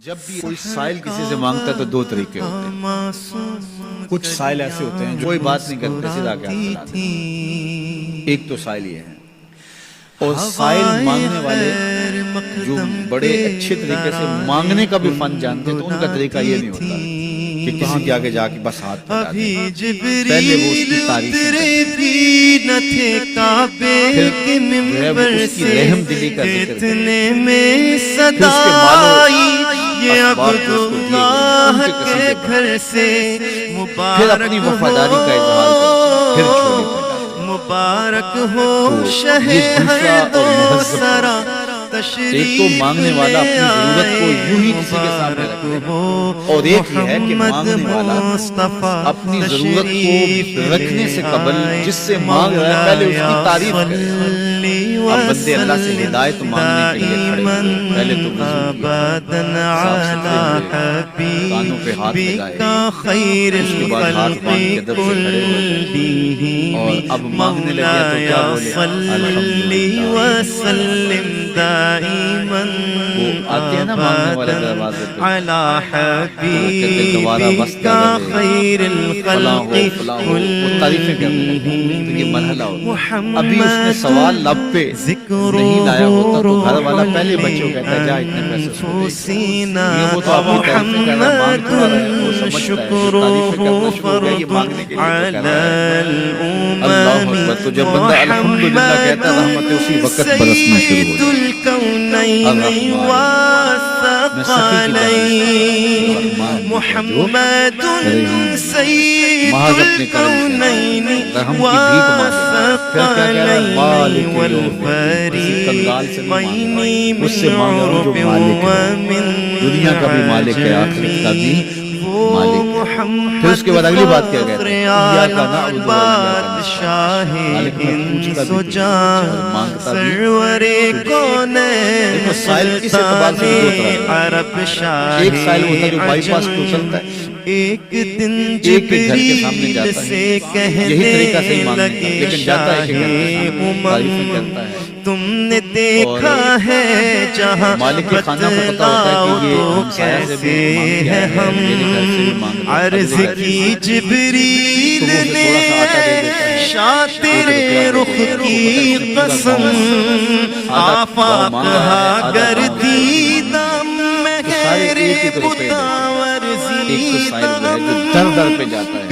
جب بھی کوئی سائل کسی سے مانگتا ہے تو دو طریقے ہوتے ہیں. کچھ سائل ایسے ہوتے ہیں جو کوئی بات نہیں کرتے سیدھا کے ہاتھ ملاتے ہیں. ایک تو سائل یہ ہے. اور سائل مانگنے والے جو بڑے اچھے طریقے سے مانگنے کا بھی فن جانتے ہیں تو ان کا طریقہ یہ نہیں ہوتا کہ کسی کے آگے جا کے بس ہاتھ پھیلا دیں. پہلے وہ اس کی تعریف پھر وہ اس کی رحم دلی کا ذکر کریں. پھر اس کے مالو اسباب جو اس کو دیے گئے ان کے قسم سے پھر اپنی وفاداری کا اظہار کریں. پھر چھوڑے پھیلاتے. مبارک ہو شہر دو سرا ایک تو مانگنے والا اپنی ضرورت کو یوں ہی کسی کے سامنے رکھ دے اور ایک یہ ہے کہ مانگنے والا اپنی ضرورت کو رکھنے سے قبل جس سے مانگ رہا ہے پہلے اس کی تعریف کرے. اب بندے اللہ سے ہدایت مانگنے کے لیے کھڑے ہوئے پہلے تو وضو کیا صاف ستھرے ہوئے کانوں پہ ہاتھ لگائے اس کے بعد ہاتھ باندھ کے ادب سے کھڑے ہوئے اور اب مانگنے لگے تو کیا بولے الحمدللہ. وہ آتے ہیں نا مانگنے والے دروازے پہ دوبارہ بس کر رہے فلاں ہو فلاں ہو وہ تعریفیں کرنے لگے. تو یہ مرحلہ ہوتا ہے. ابھی اس نے سوال لب پہ نہیں لایا ہوتا تو گھر والا پہلے بچوں کہتا ہے جا اتنے پیسے سو دے. یہ وہ تو اپنی تعریفیں کر رہا ہے مانگ تھوڑا رہا ہے وہ سمجھتا ہے جو تعریفیں کرنا شروع ہو گیا یہ مانگنے کے لیے تو کر رہا ہے. اللہ اکبر. تو جب بندہ الحمدللہ کہتا ہے رحمتیں اسی وقت برسنا شروع ہو محمد سید الکونین والثقلین والفریقین من عرب ومن دنیا کا بھی مالک ہے آخرت کا بھی مالک. پھر اس کے بعد اگلی بات کیا کہتے ہیں یا کا نعبد بادشاہ انس و جان سرور کونین سلطان عرب شاہ ایک سائل ہوتا ہے جو بائی پاس تو چلتا ہے ایک دن جبریل سے کہنے لگے شاہ امم تم نے دیکھا ہے جہاں بتلاؤ تو کیسے ہے ہم. عرض کی جبریل نے شاہ تیرے رخ کی قسم آفاق اگر دیدہ مہر پتاور زیدہ در در پہ جاتا ہے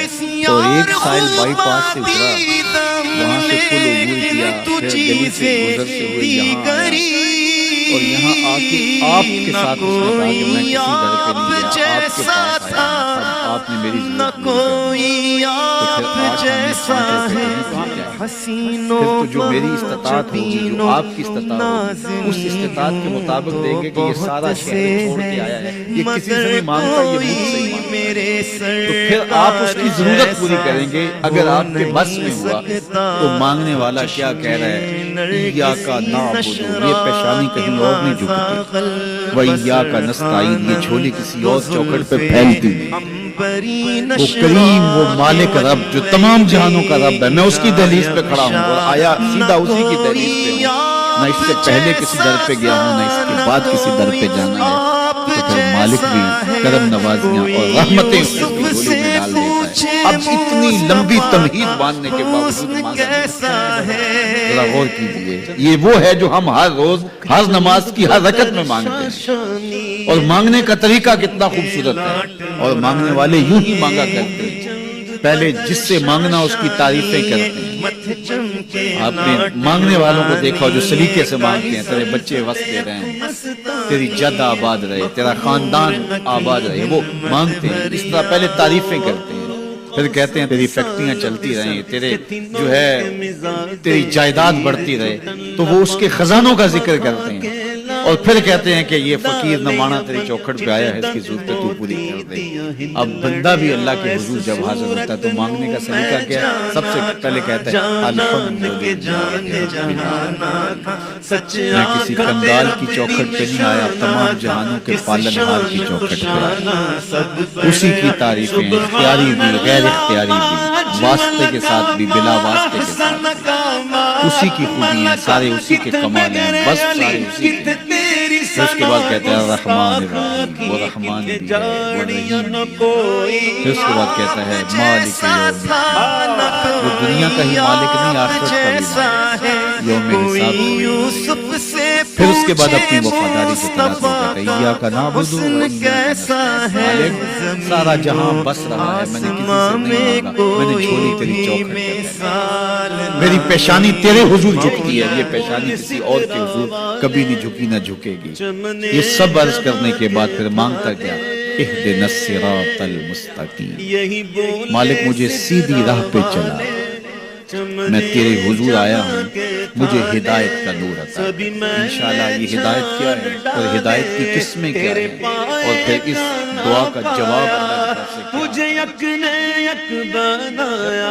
اور ایک سائل بائی پاس سے اترا وہاں سے پل عبور کیا پھر گلی سے گزر سے ہوئے یہاں آیا اور یہاں آ کے آپ کے ساتھ اس نے کہا کہ میں کسی در پہ نہیں گیا آپ کے پاس آیا اب آپ نے میری ضرورت پوری کری تو پھر تو جو میری استطاعت ہوگی جو آپ کی استطاعت ہوگی اس استطاعت کے مطابق دیں گے کہ یہ سارا شہر چھوڑ کے آیا ہے یہ کسی سے نہیں مانگتا یہ مجھ سے ہی مانگتا. تو پھر آپ اس کی ضرورت پوری کریں گے. اگر آپ کے بس میں ہوا تو مانگنے والا کیا کہہ رہا ہے ایاک نعبد یہ پیشانی کہیں اور نہیں جھکتی و ایاک نستعین یہ جھولی کسی اور چوکھٹ پہ پھیلتی نہیں. وہ کریم وہ مالک رب جو تمام جہانوں کا رب ہے میں اس کی دہلیز پہ کھڑا ہوں اور آیا سیدھا اسی کی دہلیز پہ ہوں. نہ اس سے پہلے کسی در پہ گیا ہوں نہ اس کے بعد کسی در پہ جانا ہے. تو پھر مالک بھی کرم نوازیاں اور رحمتیں اس کی جھولی میں ڈال دیتا ہے. اب اتنی لمبی تمہید باندھنے کے باوجود مانگا ذرا غور کیجئے یہ وہ ہے جو ہم ہر روز ہر نماز کی ہر رکعت میں مانگتے ہیں اور مانگنے کا طریقہ کتنا خوبصورت ہے اور مانگنے والے یوں ہی مانگا کرتے ہیں. پہلے جس سے مانگنا اس کی تعریفیں کرتے ہیں. آپ نے مانگنے والوں کو دیکھا جو سلیقے سے مانگتے ہیں تیرے بچے وقت دے رہے ہیں تیری جد آباد رہے تیرا خاندان آباد رہے وہ مانگتے ہیں. اس طرح پہلے تعریفیں کرتے ہیں پھر کہتے ہیں تیری فیکٹریاں چلتی رہیں تیرے جو ہے تیری جائیداد بڑھتی رہے تو وہ اس کے خزانوں کا ذکر کرتے ہیں اور پھر کہتے ہیں کہ یہ فقیر نمانہ تیری چوکھٹ پہ آیا ہے اس کی ضرورت تو پوری کر دے. اب بندہ بھی اللہ کے حضور جب حاضر ہوتا ہے تو مانگنے کا سلیقہ کیا سب سے پہلے کہتا ہے الحمدللہ میں کسی کنگال کی چوکھٹ پہ نہیں آیا تمام جہانوں کے پالن ہار کی چوکھٹ پہ. اسی کی تعریفیں اختیاری بھی غیر اختیاری بھی واسطے کے ساتھ بھی بلا واسطے کے ساتھ اسی کی خوبی ہیں سارے اسی کے کمال ہیں بس سارے اسی کے پھر اس کے بعد کہتے ہیں الرحمن الرحیم، وہ رحمان بھی ہے وہ رحیم بھی ہے۔ پھر اس کے بعد کہتا ہے مالک یوم الدین، وہ دنیا کا ہی مالک نہیں آخرت کا بھی مالک ہے، یوم حساب۔ پھر اس کے بعد اپنی وفاداری سے تلاش کہتا ہے ایاک نعبد و ایاک نستعین، مالک سارا جہاں بس رہا ہے، میں نے کسی سے نہیں مانگا، میں نے چھوڑی تیری چوکھٹ پہ، میری پیشانی تیرے حضور جھکتی ہے، یہ پیشانی کسی اور کے حضور کبھی نہیں جھکی نہ جھکے گی۔ یہ سب عرض کرنے کے بعد پھر مانگتا گیا اہدنا الصراط المستقیم، مالک مجھے سیدھی راہ پہ چلا، میں تیرے حضور آیا ہوں، مجھے ہدایت کا نور عطا کر۔ انشاءاللہ یہ ہدایت کیا ہے اور ہدایت کی قسمیں کیا ہیں، اور پھر اس دعا کا جواب اللہ کی طرف سے کیا ہے۔